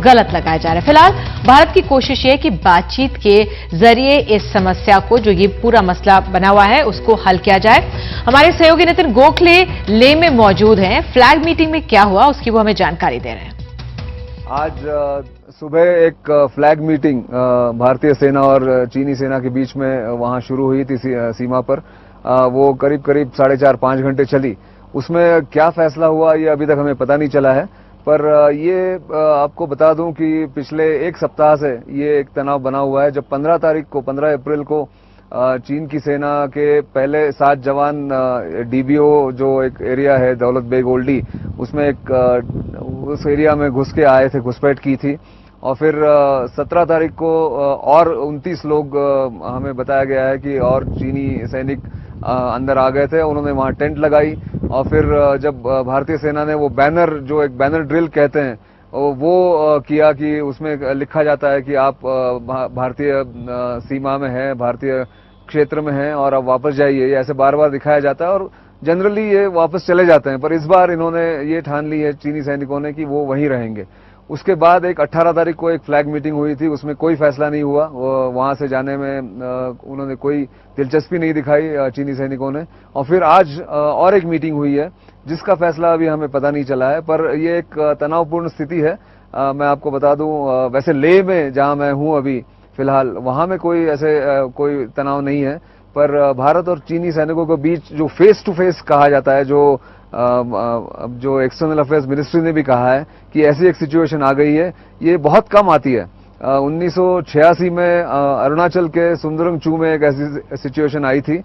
गलत लगाया जा रहा है। फिलहाल भारत की कोशिश ये है कि बातचीत के जरिए इस समस्या को, जो ये पूरा मसला बना हुआ है, उसको हल किया जाए। हमारे सहयोगी नितिन गोखले ले में मौजूद हैं। फ्लैग मीटिंग में क्या हुआ उसकी वो हमें जानकारी दे रहे हैं। आज सुबह एक फ्लैग मीटिंग भारतीय सेना और चीनी सेना के बीच में वहां शुरू हुई थी सीमा पर। वो करीब 4.5-5 घंटे चली। उसमें क्या फैसला हुआ ये अभी तक हमें पता नहीं चला है, पर ये आपको बता दूं कि पिछले एक सप्ताह से ये एक तनाव बना हुआ है। जब 15 अप्रैल को चीन की सेना के पहले 7 जवान डीबीओ जो एक एरिया है दौलत बेग ओल्डी, उसमें उस एरिया में घुस के आए थे, घुसपैठ की थी। और फिर 17 तारीख को और 29 लोग हमें बताया गया है कि और चीनी सैनिक अंदर आ गए थे। उन्होंने वहां टेंट लगाई और फिर जब भारतीय सेना ने वो बैनर, जो एक बैनर ड्रिल कहते हैं, वो किया कि उसमें लिखा जाता है कि आप भारतीय सीमा में हैं, भारतीय क्षेत्र में हैं और अब वापस जाइए। ऐसे बार बार दिखाया जाता है और जनरली ये वापस चले जाते हैं, पर इस बार इन्होंने ये ठान ली है चीनी सैनिकों ने कि वो वहीं रहेंगे। उसके बाद एक 18 तारीख को एक फ्लैग मीटिंग हुई थी, उसमें कोई फैसला नहीं हुआ। वहां से जाने में उन्होंने कोई दिलचस्पी नहीं दिखाई चीनी सैनिकों ने। और फिर आज और एक मीटिंग हुई है जिसका फैसला अभी हमें पता नहीं चला है, पर ये एक तनावपूर्ण स्थिति है। मैं आपको बता दूं, वैसे लेह में जहां मैं हूं अभी फिलहाल, वहां में कोई ऐसे कोई तनाव नहीं है, पर भारत और चीनी सैनिकों के बीच जो फेस टू फेस कहा जाता है, जो एक्सटर्नल अफेयर्स मिनिस्ट्री ने भी कहा है कि ऐसी एक सिचुएशन आ गई है, ये बहुत कम आती है। 1986 में अरुणाचल के सुंदरंगचू में एक ऐसी सिचुएशन आई थी।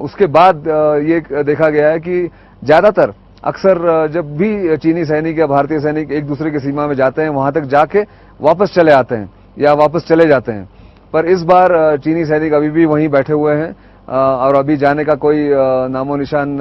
उसके बाद ये देखा गया है कि ज्यादातर अक्सर जब भी चीनी सैनिक या भारतीय सैनिक एक दूसरे की सीमा में जाते हैं, वहां तक जाके वापस चले आते हैं या वापस चले जाते हैं। पर इस बार चीनी सैनिक अभी भी वहीं बैठे हुए हैं और अभी जाने का कोई नामो निशान,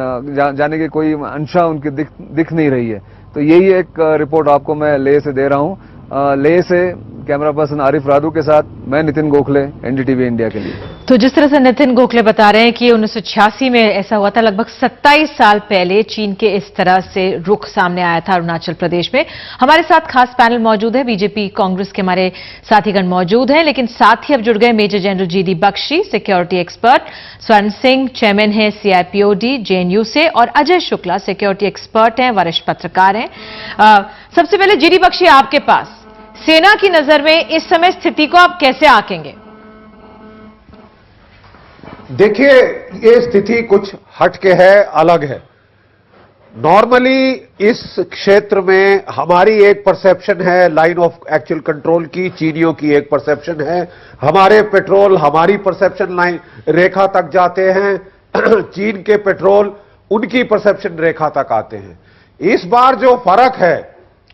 जाने की कोई अंशा उनकी दिख नहीं रही है। तो यही एक रिपोर्ट आपको मैं लेह से दे रहा हूं। लेह से कैमरा पर्सन आरिफ रादू के साथ मैं नितिन गोखले, एनडीटीवी इंडिया के लिए। तो जिस तरह से नितिन गोखले बता रहे हैं कि 1986 में ऐसा हुआ था, लगभग 27 साल पहले चीन के इस तरह से रुख सामने आया था अरुणाचल प्रदेश में। हमारे साथ खास पैनल मौजूद है, बीजेपी कांग्रेस के हमारे साथीगण मौजूद हैं, लेकिन साथ ही अब जुड़ गए major general GD Bakshi, security expert, Swarn Singh chairman है सीआईपीओडी जेएनयू से, और अजय शुक्ला सिक्योरिटी एक्सपर्ट हैं, वरिष्ठ पत्रकार हैं। सबसे पहले जीडी बख्शी, आपके पास सेना की नजर में इस समय स्थिति को आप कैसे आंकेंगे? देखिए, ये स्थिति कुछ हटके है, अलग है। नॉर्मली इस क्षेत्र में हमारी एक परसेप्शन है लाइन ऑफ एक्चुअल कंट्रोल की, चीनियों की एक परसेप्शन है, हमारे पेट्रोल हमारी परसेप्शन लाइन रेखा तक जाते हैं, चीन के पेट्रोल उनकी परसेप्शन रेखा तक आते हैं। इस बार जो फर्क है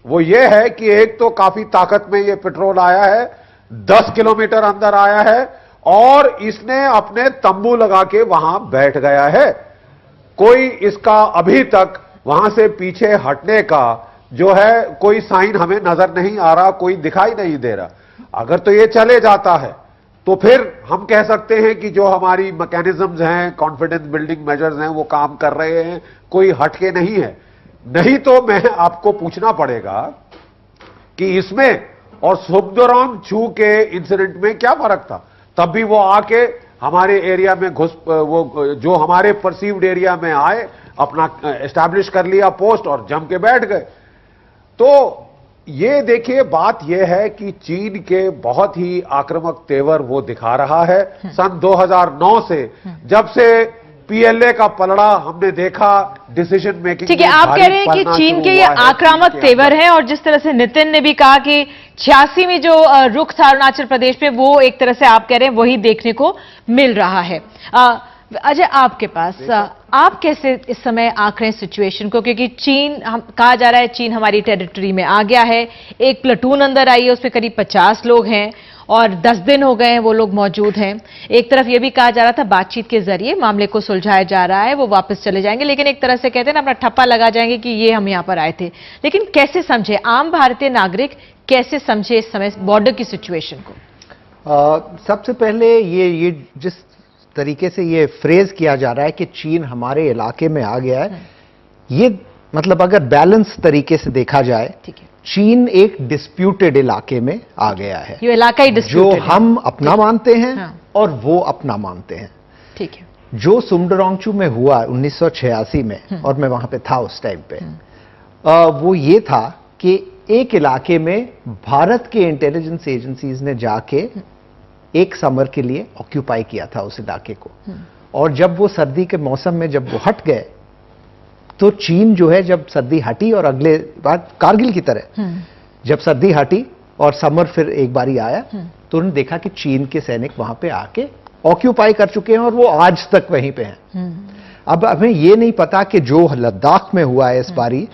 वो ये है कि एक तो काफी ताकत में ये पेट्रोल आया है, 10 किलोमीटर अंदर आया है और इसने अपने तंबू लगा के वहां बैठ गया है। कोई इसका अभी तक वहां से पीछे हटने का जो है कोई साइन हमें नजर नहीं आ रहा, कोई दिखाई नहीं दे रहा। अगर तो ये चले जाता है तो फिर हम कह सकते हैं कि जो हमारी मैकेनिज्म्स हैं, कॉन्फिडेंस बिल्डिंग मेजर्स हैं, वो काम कर रहे हैं, कोई हटके नहीं है। नहीं तो मैं आपको पूछना पड़ेगा कि इसमें और सुब्दराम छू के इंसिडेंट में क्या फर्क था। तब भी वो आके हमारे एरिया में वो जो हमारे परसीव्ड एरिया में आए, अपना एस्टैब्लिश कर लिया पोस्ट और जम के बैठ गए। तो ये देखिए, बात ये है कि चीन के बहुत ही आक्रामक तेवर वो दिखा रहा है। सन 2009 से जब से पीएलए का पलड़ा हमने देखा डिसीजन मेकिंग। ठीक है, आप कह रहे हैं कि चीन के ये आक्रामक तेवर हैं, और जिस तरह से नितिन ने भी कहा कि 86 में जो रुख था अरुणाचल प्रदेश पे, वो एक तरह से आप कह रहे हैं वही देखने को मिल रहा है। अजय, आपके पास आप कैसे इस समय आंक रहे हैं सिचुएशन को? क्योंकि चीन, कहा जा रहा है चीन हमारी टेरिटरी में आ गया है, एक प्लेटून अंदर आई है, उसमें करीब 50 लोग हैं और 10 दिन हो गए हैं वो लोग मौजूद हैं। एक तरफ ये भी कहा जा रहा था बातचीत के जरिए मामले को सुलझाया जा रहा है, वो वापस चले जाएंगे, लेकिन एक तरह से कहते हैं ना, अपना ठप्पा लगा जाएंगे कि ये हम यहां पर आए थे। लेकिन कैसे समझे आम भारतीय नागरिक, कैसे समझे इस समय बॉर्डर की सिचुएशन को? सबसे पहले ये जिस तरीके से ये फ्रेज किया जा रहा है कि चीन हमारे इलाके में आ गया है, ये मतलब अगर बैलेंस तरीके से देखा जाए, ठीक है, चीन एक डिस्प्यूटेड इलाके में आ गया है। ये इलाका ही डिस्प्यूटेड जो हम अपना मानते हैं, हाँ, और वो अपना मानते हैं। ठीक है। जो सुमडरोंगचू में हुआ 1986 में, और मैं वहां पे था उस टाइम पे, वो ये था कि एक इलाके में भारत के इंटेलिजेंस एजेंसीज ने जाके एक समर के लिए ऑक्यूपाई किया था उस इलाके को, और जब वो सर्दी के मौसम में जब वो हट गए, तो चीन जो है, जब सर्दी हटी और अगले बार कारगिल की तरह जब सर्दी हटी और समर फिर एक बारी आया, तो उन्होंने देखा कि चीन के सैनिक वहां पे आके ऑक्यूपाई कर चुके हैं और वो आज तक वहीं पे हैं। अब हमें ये नहीं पता कि जो लद्दाख में हुआ है इस बारी,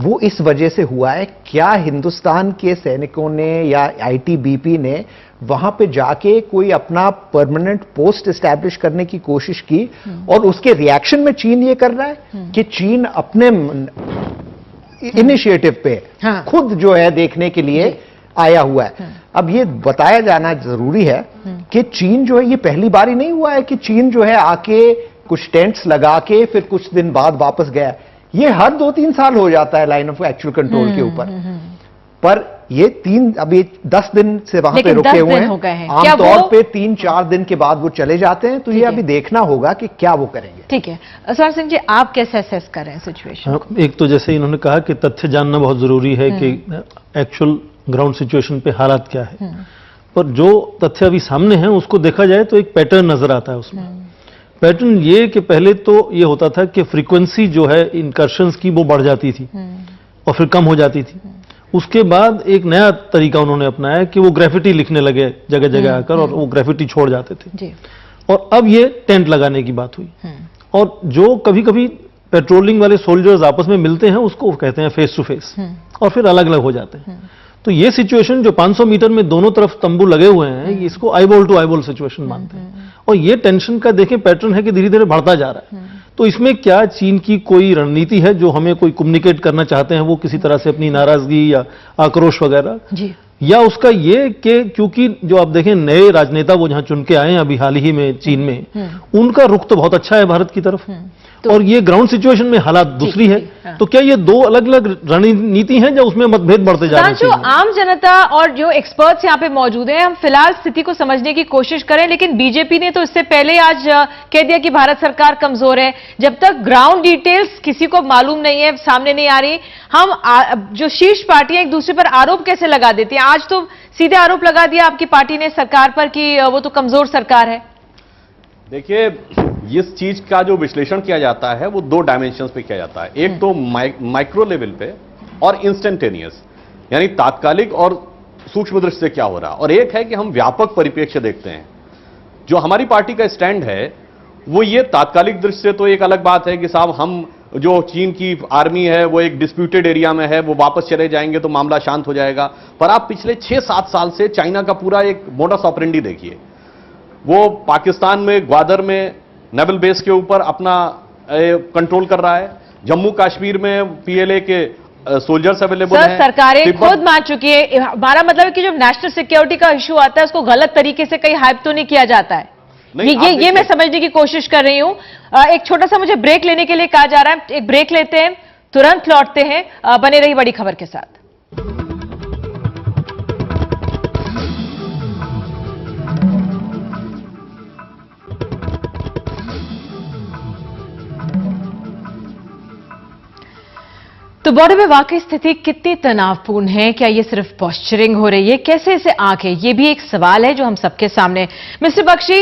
वो इस वजह से हुआ है, क्या हिंदुस्तान के सैनिकों ने या आईटीबीपी ने वहां पे जाके कोई अपना परमानेंट पोस्ट एस्टैब्लिश करने की कोशिश की, और उसके रिएक्शन में चीन ये कर रहा है कि चीन अपने इनिशिएटिव पे खुद जो है देखने के लिए आया हुआ है। अब ये बताया जाना जरूरी है कि चीन जो है, ये पहली बार ही नहीं हुआ है कि चीन जो है आके कुछ टेंट्स लगा के फिर कुछ दिन बाद वापस गया। ये हर 2-3 साल हो जाता है लाइन ऑफ एक्चुअल कंट्रोल के ऊपर, पर ये अभी 10 दिन से वहां पे रुके हुए हैं। आमतौर पे 3-4 दिन के बाद वो चले जाते हैं, तो ये अभी देखना होगा कि क्या वो करेंगे। ठीक है, स्वर्ण सिंह जी, आप कैसे असेस कर रहे हैं सिचुएशन को? एक तो जैसे इन्होंने कहा कि तथ्य जानना बहुत जरूरी है कि एक्चुअल ग्राउंड सिचुएशन पे हालात क्या है, पर जो तथ्य अभी सामने हैं उसको देखा जाए तो एक पैटर्न नजर आता है उसमें। पैटर्न ये कि पहले तो ये होता था कि फ्रीक्वेंसी जो है इनकर्शंस की वो बढ़ जाती थी और फिर कम हो जाती थी। उसके बाद एक नया तरीका उन्होंने अपनाया कि वो ग्रेफिटी लिखने लगे जगह जगह आकर, और वो ग्रेफिटी छोड़ जाते थे। और अब ये टेंट लगाने की बात हुई, और जो कभी कभी पेट्रोलिंग वाले सोल्जर्स आपस में मिलते हैं, उसको कहते हैं फेस टू फेस, और फिर अलग अलग हो जाते हैं। तो ये सिचुएशन जो 500 मीटर में दोनों तरफ तंबू लगे हुए हैं, इसको आईबॉल टू आईबॉल सिचुएशन मानते हैं। और ये टेंशन का देखें पैटर्न है कि धीरे धीरे बढ़ता जा रहा है। तो इसमें क्या चीन की कोई रणनीति है जो हमें कोई कम्युनिकेट करना चाहते हैं, वो किसी तरह से अपनी नाराजगी या आक्रोश वगैरह जी, या उसका ये कि क्योंकि जो आप देखें नए राजनेता वो जहां चुन के आए हैं अभी हाल ही में चीन में, उनका रुख तो बहुत अच्छा है भारत की तरफ, और ये ग्राउंड सिचुएशन में हालात दूसरी है। तो क्या ये दो अलग अलग रणनीति हैं जो उसमें मतभेद बढ़ते जा रहे हैं? आम जनता और जो एक्सपर्ट्स यहाँ पे मौजूद हैं, हम फिलहाल स्थिति को समझने की कोशिश करें, लेकिन बीजेपी ने तो इससे पहले आज कह दिया कि भारत सरकार कमजोर है। जब तक ग्राउंड डिटेल्स किसी को मालूम नहीं है, सामने नहीं आ रही, हम जो शीर्ष पार्टियां एक दूसरे पर आरोप कैसे लगा देती हैं? आज तो सीधे आरोप लगा दिया आपकी पार्टी ने सरकार पर कि वो तो कमजोर सरकार है। देखिए, इस चीज का जो विश्लेषण किया जाता है वो दो डायमेंशंस पे किया जाता है। एक तो माइक्रो लेवल पे और इंस्टेंटेनियस, यानी तात्कालिक और सूक्ष्म दृष्टि से क्या हो रहा, और एक है कि हम व्यापक परिप्रेक्ष्य देखते हैं। जो हमारी पार्टी का स्टैंड है वो ये तात्कालिक दृष्टि से तो एक अलग बात है कि साहब हम जो चीन की आर्मी है वो एक डिस्प्यूटेड एरिया में है, वो वापस चले जाएंगे तो मामला शांत हो जाएगा। पर आप पिछले 6-7 साल से चाइना का पूरा एक मोडस ऑपरेंडी देखिए। वो पाकिस्तान में ग्वादर में नेवल बेस के ऊपर अपना कंट्रोल कर रहा है, जम्मू कश्मीर में पीएलए के सोल्जर्स अवेलेबल हैं। सरकारें खुद मान चुकी है। हमारा मतलब है कि जब नेशनल सिक्योरिटी का इश्यू आता है उसको गलत तरीके से कहीं हाइप तो नहीं किया जाता है। ये मैं समझने की कोशिश कर रही हूं। एक छोटा सा मुझे ब्रेक लेने के लिए कहा जा रहा है, एक ब्रेक लेते हैं, तुरंत लौटते हैं। बने रही बड़ी खबर के साथ। तो बॉर्डर में वाकई स्थिति कितनी तनावपूर्ण है? क्या ये सिर्फ पॉस्चरिंग हो रही है? कैसे इसे आंके? ये भी एक सवाल है जो हम सबके सामने। मिस्टर बख्शी,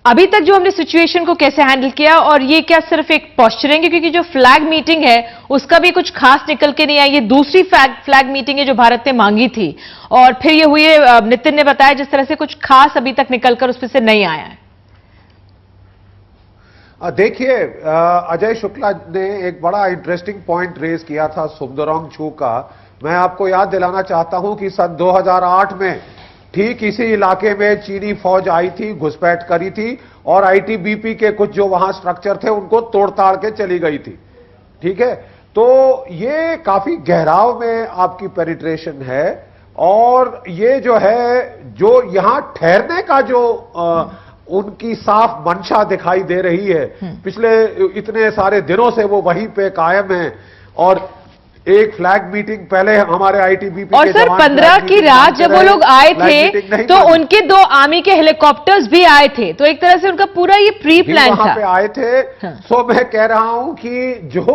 अभी तक जो हमने सिचुएशन को कैसे हैंडल किया, और ये क्या सिर्फ एक पॉस्चरिंग है? क्योंकि जो फ्लैग मीटिंग है उसका भी कुछ खास निकल के नहीं आई। ये दूसरी फ्लैग मीटिंग है जो भारत ने मांगी थी, और फिर ये हुई है, नितिन ने बताया, जिस तरह से कुछ खास अभी तक निकलकर उसमें से नहीं आया है। देखिए, अजय शुक्ला ने एक बड़ा इंटरेस्टिंग पॉइंट रेज किया था सुमदोरोंग छू का। मैं आपको याद दिलाना चाहता हूं कि सन 2008 में ठीक इसी इलाके में चीनी फौज आई थी, घुसपैठ करी थी, और आईटीबीपी के कुछ जो वहां स्ट्रक्चर थे उनको तोड़-ताड़ के चली गई थी। ठीक है, तो ये काफी गहराव में आपकी पेनिट्रेशन है, और ये जो है, जो यहां ठहरने का जो उनकी साफ मंशा दिखाई दे रही है, पिछले इतने सारे दिनों से वो वहीं पे कायम है। और एक फ्लैग मीटिंग पहले हमारे आईटीबीपी और सर 15 की रात जब वो लोग आए थे तो उनके 2 आर्मी के हेलीकॉप्टर्स भी आए थे, तो एक तरह से उनका पूरा ये प्री प्लान था। वहां पे आए थे। सो मैं कह रहा हूं कि जो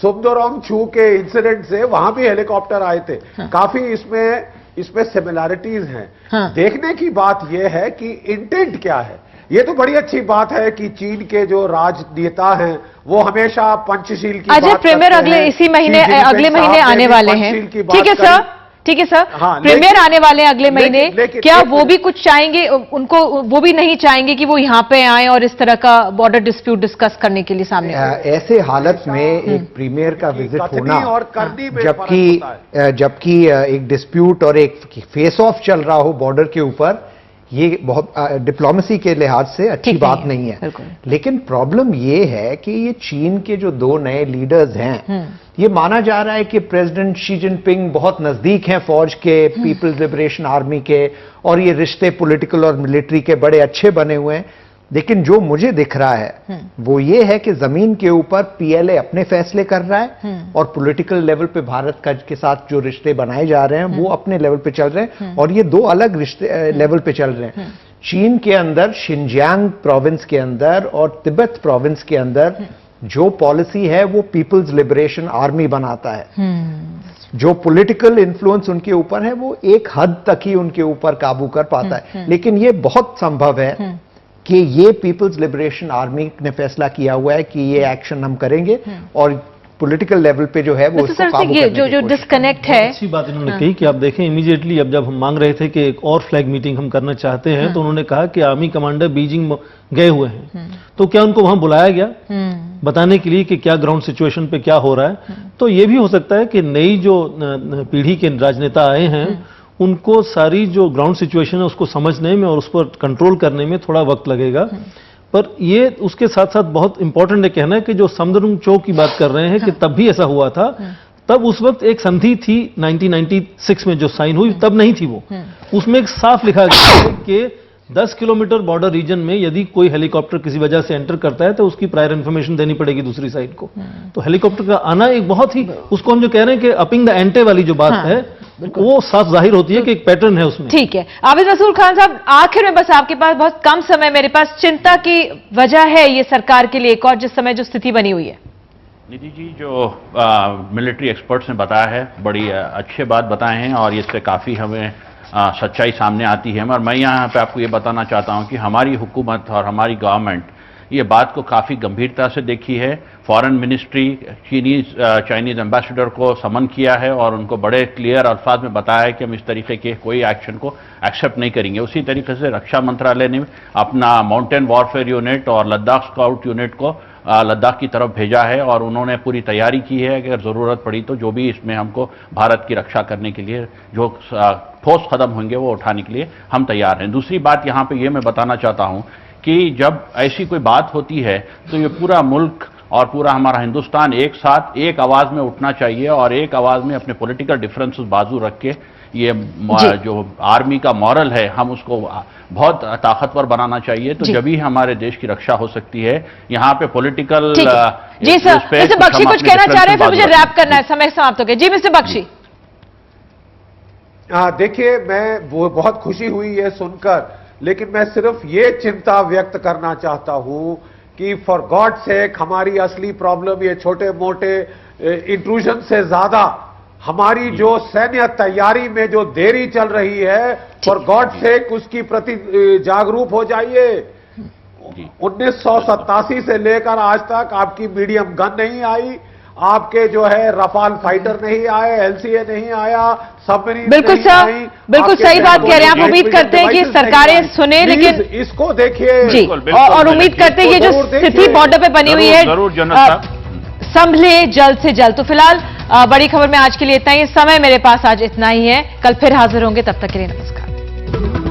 सुमदोरोंग छू के इंसिडेंट से वहां भी हेलीकॉप्टर आए थे। काफी इसमें सिमिलैरिटीज हैं। देखने की बात यह है कि इंटेंट क्या है। ये तो बड़ी अच्छी बात है कि चीन के जो राजनेता हैं वो हमेशा पंचशील की बात प्रीमियर अगले महीने आने वाले हैं। ठीक है सर, ठीक है सर। हाँ, प्रीमियर आने वाले हैं अगले महीने। क्या वो भी कुछ चाहेंगे? उनको वो भी नहीं चाहेंगे कि वो यहाँ पे आए और इस तरह का बॉर्डर डिस्प्यूट डिस्कस करने के लिए सामने? ऐसे हालत में एक प्रीमियर का विजिट होना, जबकि एक डिस्प्यूट और एक फेस ऑफ चल रहा हो बॉर्डर के ऊपर, ये बहुत डिप्लोमेसी के लिहाज से अच्छी बात नहीं है। लेकिन प्रॉब्लम ये है कि ये चीन के जो 2 नए लीडर्स हैं, ये माना जा रहा है कि प्रेसिडेंट शी जिनपिंग बहुत नजदीक हैं फौज के, पीपल्स लिबरेशन आर्मी के, और ये रिश्ते पॉलिटिकल और मिलिट्री के बड़े अच्छे बने हुए हैं। लेकिन जो मुझे दिख रहा है वो ये है कि जमीन के ऊपर पीएलए अपने फैसले कर रहा है, और पॉलिटिकल लेवल पे भारत के साथ जो रिश्ते बनाए जा रहे हैं वो अपने लेवल पे चल रहे हैं, और ये 2 अलग रिश्ते लेवल पे चल रहे हैं। चीन के अंदर शिनजियांग प्रोविंस के अंदर और तिब्बत प्रोविंस के अंदर जो पॉलिसी है वो पीपल्स लिबरेशन आर्मी बनाता है। जो पॉलिटिकल इन्फ्लुएंस उनके ऊपर है वो एक हद तक ही उनके ऊपर काबू कर पाता है। लेकिन ये बहुत संभव है कि ये पीपल्स लिबरेशन आर्मी ने फैसला किया हुआ है कि ये एक्शन हम करेंगे, और पॉलिटिकल लेवल पे जो है वो सर ये जो डिस्कनेक्ट है। अच्छी बात इन्होंने कही कि आप देखें इमीडिएटली अब जब हम मांग रहे थे कि एक और फ्लैग मीटिंग हम करना चाहते हैं तो उन्होंने कहा कि आर्मी कमांडर बीजिंग गए हुए हैं, तो क्या उनको वहां बुलाया गया बताने के लिए कि क्या ग्राउंड सिचुएशन पे क्या हो रहा है? तो ये भी हो सकता है कि नई जो पीढ़ी के राजनेता आए हैं उनको सारी जो ग्राउंड सिचुएशन है उसको समझने में और उस पर कंट्रोल करने में थोड़ा वक्त लगेगा। पर ये उसके साथ साथ बहुत इंपॉर्टेंट है कहना है कि जो समदरुंग चौ की बात कर रहे हैं कि तब भी ऐसा हुआ था, तब उस वक्त एक संधि थी 1996 में जो साइन हुई, तब नहीं थी वो। उसमें एक साफ लिखा गया है कि 10 किलोमीटर बॉर्डर रीजन में यदि कोई हेलीकॉप्टर किसी वजह से एंटर करता है तो उसकी प्रायर इन्फॉर्मेशन देनी पड़ेगी दूसरी साइड को। तो हेलीकॉप्टर का आना एक बहुत ही, उसको हम जो कह रहे हैं कि अपिंग द एंटे वाली जो बात है वो साफ जाहिर होती है कि एक पैटर्न है उसमें। ठीक है, आबिद रसूल खान साहब, आखिर में बस आपके पास बहुत कम समय मेरे पास, चिंता की वजह है ये सरकार के लिए एक और जिस समय जो स्थिति बनी हुई है? निधि जी, जो मिलिट्री एक्सपर्ट्स ने बताया है बड़ी अच्छे बात बताए हैं और इससे काफ़ी हमें सच्चाई सामने आती है। और मैं यहाँ पे आपको ये बताना चाहता हूँ कि हमारी हुकूमत और हमारी गवर्नमेंट ये बात को काफ़ी गंभीरता से देखी है। फॉरेन मिनिस्ट्री चाइनीज़ एम्बेसडर को समन किया है और उनको बड़े क्लियर अल्फाज में बताया है कि हम इस तरीके के कोई एक्शन को एक्सेप्ट नहीं करेंगे। उसी तरीके से रक्षा मंत्रालय ने अपना माउंटेन वॉरफेयर यूनिट और लद्दाख स्काउट यूनिट को लद्दाख की तरफ भेजा है और उन्होंने पूरी तैयारी की है कि अगर ज़रूरत पड़ी तो जो भी इसमें हमको भारत की रक्षा करने के लिए जो ठोस कदम होंगे वो उठाने के लिए हम तैयार हैं। दूसरी बात यहाँ पे ये मैं बताना चाहता हूँ कि जब ऐसी कोई बात होती है तो ये पूरा मुल्क और पूरा हमारा हिंदुस्तान एक साथ एक आवाज़ में उठना चाहिए और एक आवाज़ में अपने पॉलिटिकल डिफरेंसेस बाजू रख के ये जो आर्मी का मॉरल है हम उसको बहुत ताकतवर बनाना चाहिए। तो जब ही हमारे देश की रक्षा हो सकती है। यहाँ पे पॉलिटिकल जी सर, मिस्टर बख्शी कुछ कहना चाह रहे हैं, फिर मुझे रैप करना है, समय समाप्त हो गया। जी मिस्टर बख्शी। देखिए, मैं वो बहुत खुशी हुई है सुनकर, लेकिन मैं सिर्फ ये चिंता व्यक्त करना चाहता हूं कि फॉर गॉड सेक हमारी असली प्रॉब्लम ये छोटे मोटे इंट्रूजन से ज्यादा हमारी जो सैन्य तैयारी में जो देरी चल रही है, फॉर गॉड सेक उसकी प्रति जागरूक हो जाइए। 1987 से लेकर आज तक आपकी मीडियम गन नहीं आई, आपके जो है रफाल फाइटर नहीं आए, एलसीए नहीं आया, सबमरीन बिल्कुल सर, बिल्कुल सही बात कह रहे हैं आप। उम्मीद करते हैं कि सरकारें सुने, लेकिन इसको देखिए जी, और उम्मीद करते हैं ये जो स्थिति बॉर्डर पे बनी हुई है संभले जल्द से जल्द। तो फिलहाल बड़ी खबर में आज के लिए इतना ही। समय मेरे पास आज इतना ही है, कल फिर हाजिर होंगे, तब तक के लिए नमस्कार।